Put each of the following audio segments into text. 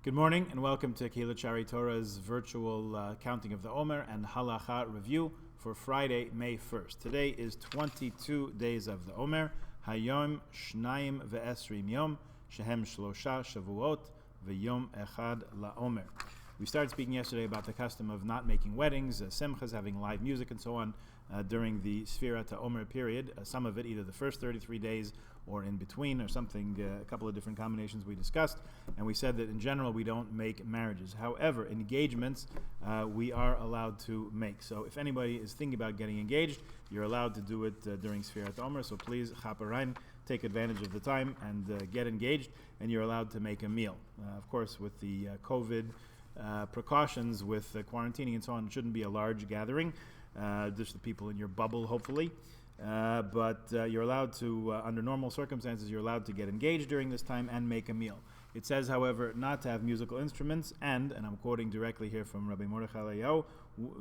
Good morning and welcome to Keilat Shari Torah's virtual counting of the Omer and Halacha review for Friday, May 1st. Today is 22 days of the Omer. Hayom Shnayim Ve'esrim Yom Shehem Shlosha Shavuot Ve'yom Echad LaOmer. We started speaking yesterday about the custom of not making weddings, simchas, having live music and so on during the Sfira to Omer period. Some of it either the first 33 days or in between or something, a couple of different combinations we discussed. And we said that in general we don't make marriages. However, engagements we are allowed to make. So if anybody is thinking about getting engaged, you're allowed to do it during Sfirat Omer. So please, Chaparine, take advantage of the time and get engaged, and you're allowed to make a meal. Of course, with the COVID precautions with quarantining and so on, it shouldn't be a large gathering, just the people in your bubble, hopefully. But you're allowed to, under normal circumstances, you're allowed to get engaged during this time and make a meal. It says, however, not to have musical instruments, and I'm quoting directly here from Rabbi Mordechai Eliyahu,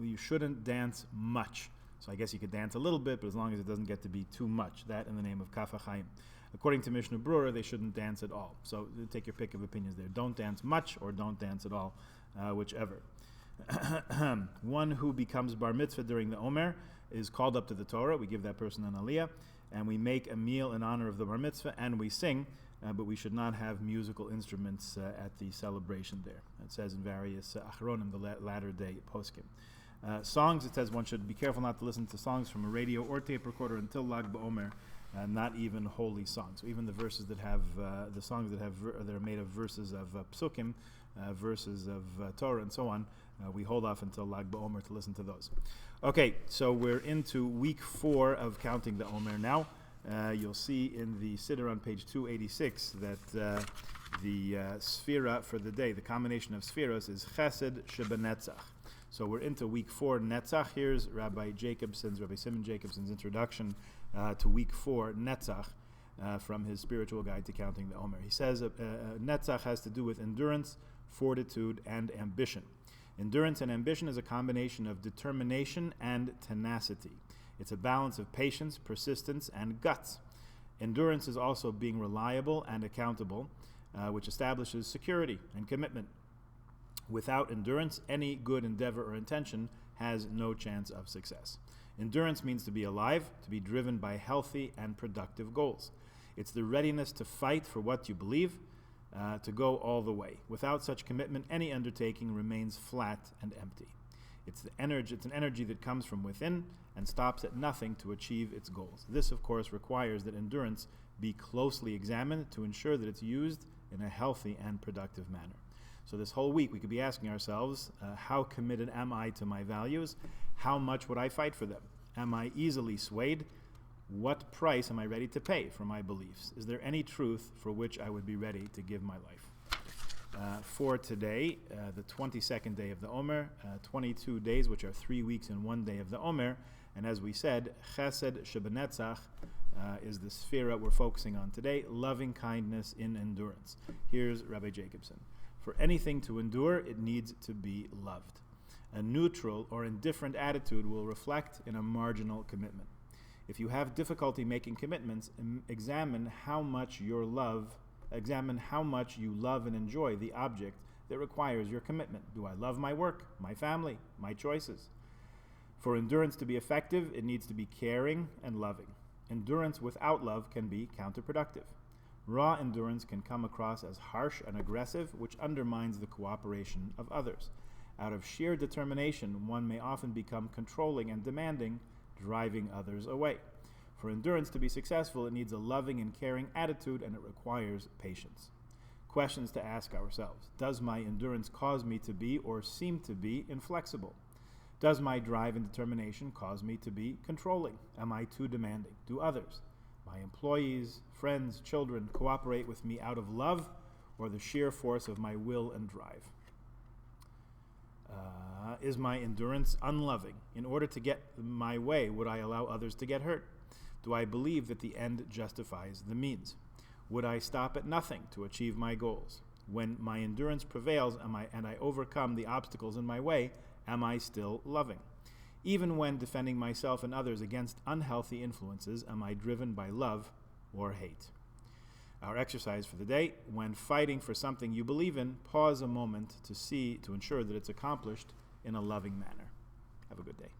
you shouldn't dance much. So I guess you could dance a little bit, but as long as it doesn't get to be too much, that in the name of Kaf HaChaim. According to Mishnah Brura, they shouldn't dance at all. So take your pick of opinions there. Don't dance much or don't dance at all, whichever. One who becomes bar mitzvah during the Omer is called up to the Torah. We give that person an aliyah, and we make a meal in honor of the bar mitzvah, and we sing, but we should not have musical instruments at the celebration there. It says in various achronim, the latter day poskim. Songs, it says one should be careful not to listen to songs from a radio or tape recorder until Lag BaOmer, not even holy songs. So even the verses that have, the songs that are made of verses of psukim, verses of Torah and so on, we hold off until Lag BaOmer to listen to those. Okay, so we're into week 4 of counting the Omer now. You'll see in the Siddur on page 286 that the Sfira for the day, the combination of Sfiros, is Chesed Shebenetzach. So we're into week 4 Netzach. Here's Rabbi Simon Jacobson's introduction to week 4 Netzach from his spiritual guide to counting the Omer. He says Netzach has to do with endurance, fortitude, and ambition. Endurance and ambition is a combination of determination and tenacity. It's a balance of patience, persistence, and guts. Endurance is also being reliable and accountable, which establishes security and commitment. Without endurance, any good endeavor or intention has no chance of success. Endurance means to be alive, to be driven by healthy and productive goals. It's the readiness to fight for what you believe, to go all the way. Without such commitment, any undertaking remains flat and empty. It's an energy that comes from within and stops at nothing to achieve its goals. This, of course, requires that endurance be closely examined to ensure that it's used in a healthy and productive manner. So this whole week we could be asking ourselves, how committed am I to my values? How much would I fight for them? Am I easily swayed? What price am I ready to pay for my beliefs? Is there any truth for which I would be ready to give my life? For today, the 22nd day of the Omer, 22 days, which are 3 weeks and 1 day of the Omer, and as we said, Chesed Shebenetzach is the Sfira we're focusing on today, loving kindness in endurance. Here's Rabbi Jacobson. For anything to endure, it needs to be loved. A neutral or indifferent attitude will reflect in a marginal commitment. If you have difficulty making commitments, examine how much you love and enjoy the object that requires your commitment. Do I love my work, my family, my choices? For endurance to be effective, it needs to be caring and loving. Endurance without love can be counterproductive. Raw endurance can come across as harsh and aggressive, which undermines the cooperation of others. Out of sheer determination, one may often become controlling and demanding, driving others away. For endurance to be successful, it needs a loving and caring attitude, and it requires patience. Questions to ask ourselves. Does my endurance cause me to be or seem to be inflexible? Does my drive and determination cause me to be controlling? Am I too demanding? Do others, my employees, friends, children, cooperate with me out of love or the sheer force of my will and drive? Is my endurance unloving? In order to get my way, would I allow others to get hurt? Do I believe that the end justifies the means? Would I stop at nothing to achieve my goals? When my endurance prevails and I overcome the obstacles in my way, am I still loving? Even when defending myself and others against unhealthy influences, am I driven by love or hate? Our exercise for the day: when fighting for something you believe in, pause a moment to ensure that it's accomplished in a loving manner. Have a good day.